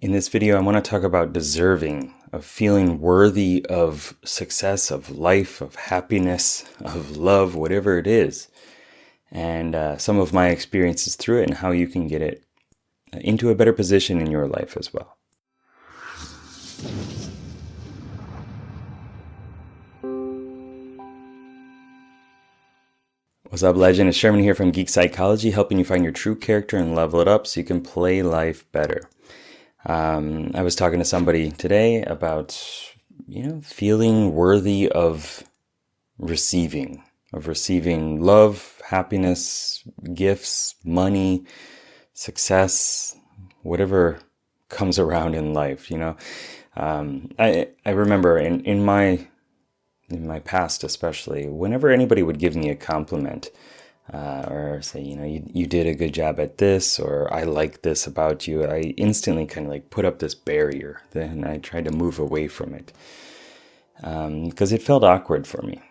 In this video, I want to talk about deserving, of feeling worthy of success, of life, of happiness, of love, whatever it is, and some of my experiences through it and how you can get it into a better position in your life as well. What's up, legend? It's Sherman here from Geek Psychology, helping you find your true character and level it up so you can play life better. I was talking to somebody today about, feeling worthy of receiving love, happiness, gifts, money, success, whatever comes around in life. I remember in my past, especially, whenever anybody would give me a compliment, or say, you did a good job at this, or I like this about you, I instantly kind of put up this barrier. Then I tried to move away from it because it felt awkward for me.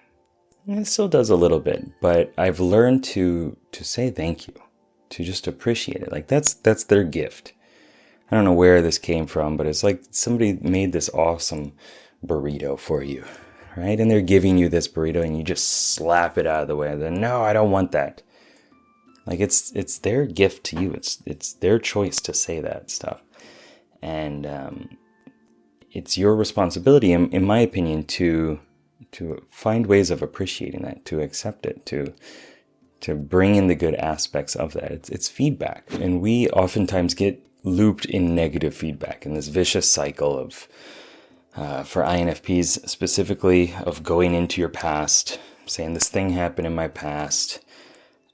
And it still does a little bit, but I've learned to say thank you, to just appreciate it. That's their gift. I don't know where this came from, but it's like somebody made this awesome burrito for you. Right? And they're giving you this burrito and you just slap it out of the way. Then, no, I don't want that. It's their gift to you. It's their choice to say that stuff. And it's your responsibility, in my opinion, to find ways of appreciating that, to accept it, to bring in the good aspects of that. It's feedback. And we oftentimes get looped in negative feedback in this vicious cycle of for INFPs specifically, of going into your past, saying this thing happened in my past,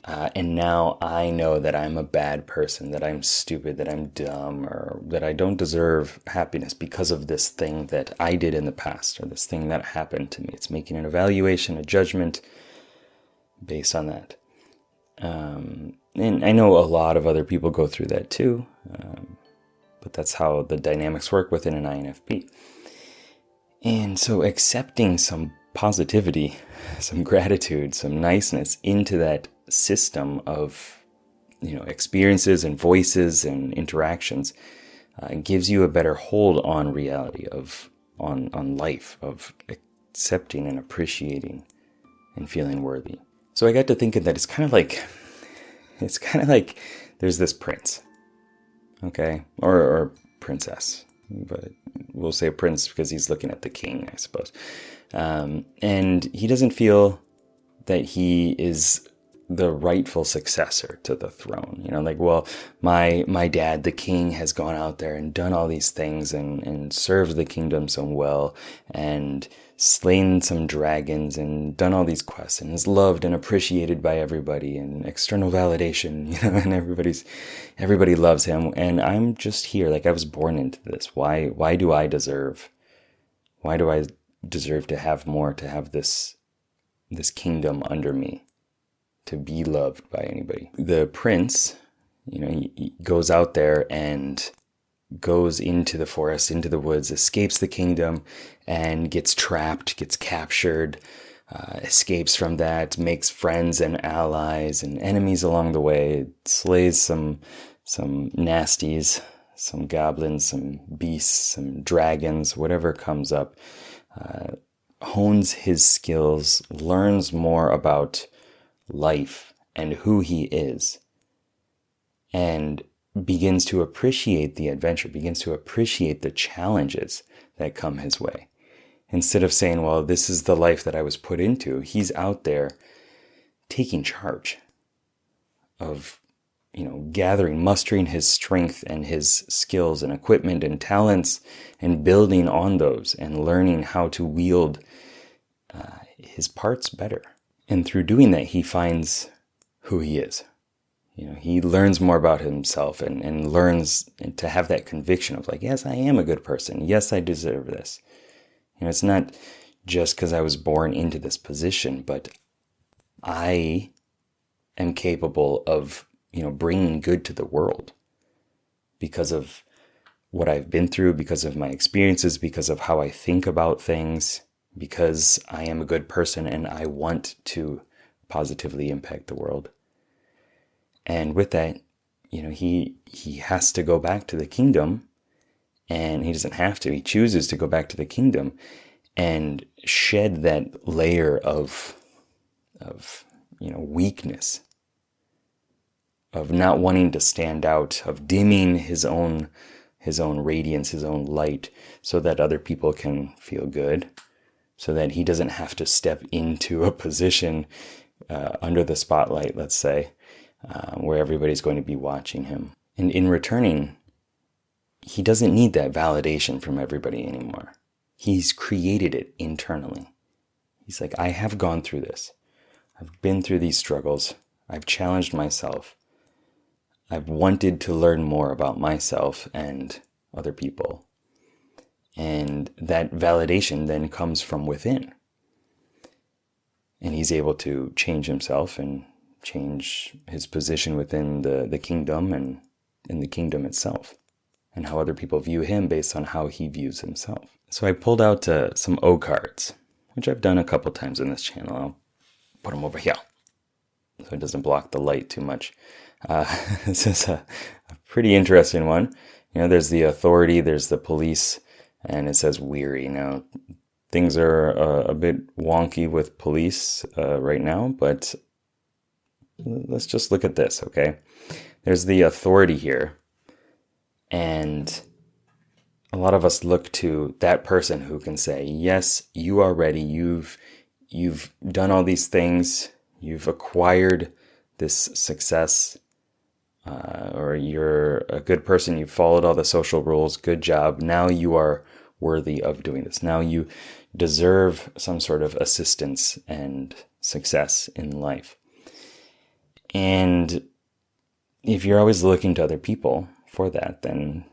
and now I know that I'm a bad person, that I'm stupid, that I'm dumb, or that I don't deserve happiness because of this thing that I did in the past, or this thing that happened to me. It's making an evaluation, a judgment based on that. And I know a lot of other people go through that too, but that's how the dynamics work within an INFP. And so accepting some positivity, some gratitude, some niceness into that system of, experiences and voices and interactions gives you a better hold on reality, on life, of accepting and appreciating and feeling worthy. So I got to thinking that it's kind of like there's this prince, okay, or princess, but we'll say prince because he's looking at the king, I suppose. And he doesn't feel that he is the rightful successor to the throne. My dad, the king, has gone out there and done all these things and served the kingdom so well and slain some dragons and done all these quests and is loved and appreciated by everybody and external validation, and everybody loves him. And I'm just here, I was born into this. Why do I deserve to have more, to have this kingdom under me, to be loved by anybody? The prince, he goes out there and goes into the forest, into the woods, escapes the kingdom, and gets trapped, gets captured, escapes from that, makes friends and allies and enemies along the way, slays some nasties, some goblins, some beasts, some dragons, whatever comes up, hones his skills, learns more about life and who he is, and begins to appreciate the adventure, begins to appreciate the challenges that come his way. Instead of saying, well, this is the life that I was put into, he's out there taking charge of, mustering his strength and his skills and equipment and talents and building on those and learning how to wield his parts better. And through doing that, he finds who he is. He learns more about himself and learns to have that conviction of yes, I am a good person. Yes, I deserve this. It's not just because I was born into this position, but I am capable of, bringing good to the world because of what I've been through, because of my experiences, because of how I think about things, because I am a good person and I want to positively impact the world. And with that, he has to go back to the kingdom And he doesn't have to. He chooses to go back to the kingdom and shed that layer of weakness, of not wanting to stand out, of dimming his own radiance, his own light, so that other people can feel good, so that he doesn't have to step into a position under the spotlight, let's say, where everybody's going to be watching him. And in returning, he doesn't need that validation from everybody anymore. He's created it internally. He's like, I have gone through this. I've been through these struggles. I've challenged myself. I've wanted to learn more about myself and other people. And that validation then comes from within. And he's able to change himself and change his position within the kingdom and in the kingdom itself, and how other people view him based on how he views himself. So I pulled out some O cards, which I've done a couple times in this channel. I'll put them over here so it doesn't block the light too much. This is a pretty interesting one. There's the authority, there's the police, and it says weary. Now, things are a bit wonky with police right now, but let's just look at this, okay? There's the authority here, and a lot of us look to that person who can say, yes, you are ready, you've done all these things, you've acquired this success, or you're a good person, you've followed all the social rules, good job, now you are worthy of doing this. Now you deserve some sort of assistance and success in life. And if you're always looking to other people for that, then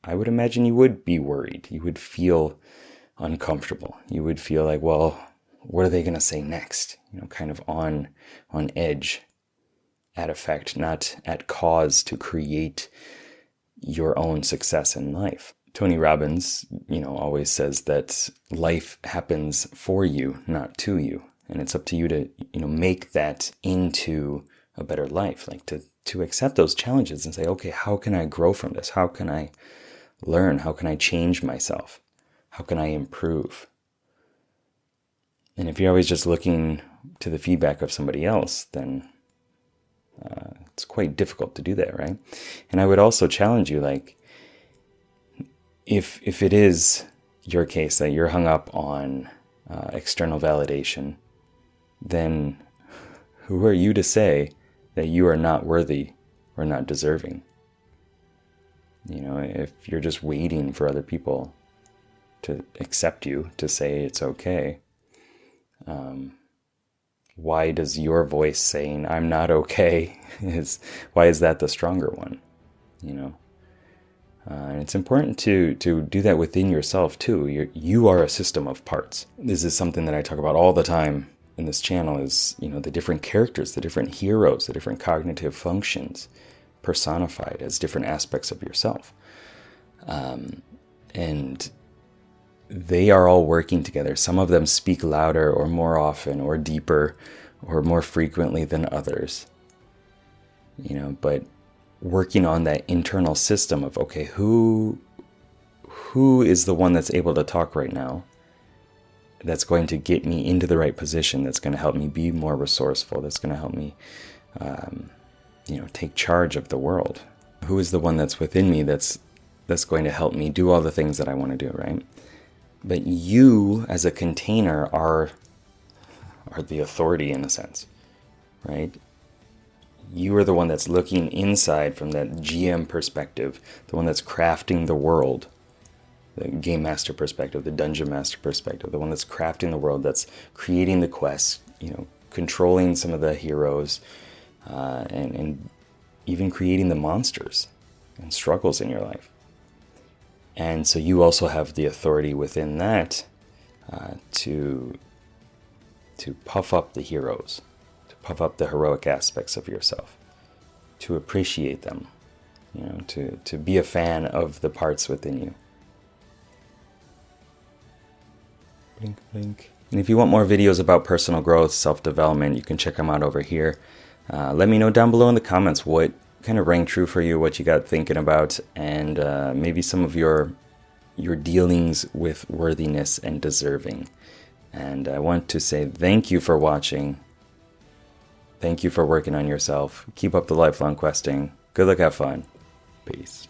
I would imagine you would be worried. You would feel uncomfortable. You would feel like, well, what are they going to say next? Kind of on edge, at effect, not at cause to create your own success in life. Tony Robbins, always says that life happens for you, not to you. And it's up to you to, make that into a better life, like to accept those challenges and say, okay, how can I grow from this? How can I learn? How can I change myself? How can I improve? And if you're always just looking to the feedback of somebody else, then it's quite difficult to do that, right? And I would also challenge you, like, if it is your case that you're hung up on external validation, then who are you to say that you are not worthy or not deserving? If you're just waiting for other people to accept you, to say it's okay, why does your voice saying I'm not okay why is that the stronger one? And it's important to do that within yourself too. You are a system of parts. This is something that I talk about all the time in this channel, is the different characters, the different heroes, the different cognitive functions personified as different aspects of yourself, and they are all working together. Some of them speak louder or more often or deeper or more frequently than others, but working on that internal system of, okay, who is the one that's able to talk right now, that's going to get me into the right position, that's going to help me be more resourceful, that's going to help me take charge of the world. Who is the one that's within me that's going to help me do all the things that I want to do, right? But you as a container are the authority in a sense, right? You are the one that's looking inside from that GM perspective, the one that's crafting the world, the game master perspective, the dungeon master perspective, the one that's crafting the world, that's creating the quests, controlling some of the heroes, and even creating the monsters and struggles in your life. And so you also have the authority within that to puff up the heroes, to puff up the heroic aspects of yourself, to appreciate them, to be a fan of the parts within you. Blink, blink. And if you want more videos about personal growth, self-development, you can check them out over here. Let me know down below in the comments what kind of rang true for you, what you got thinking about, and maybe some of your dealings with worthiness and deserving. And I want to say thank you for watching. Thank you for working on yourself. Keep up the lifelong questing. Good luck, have fun. Peace.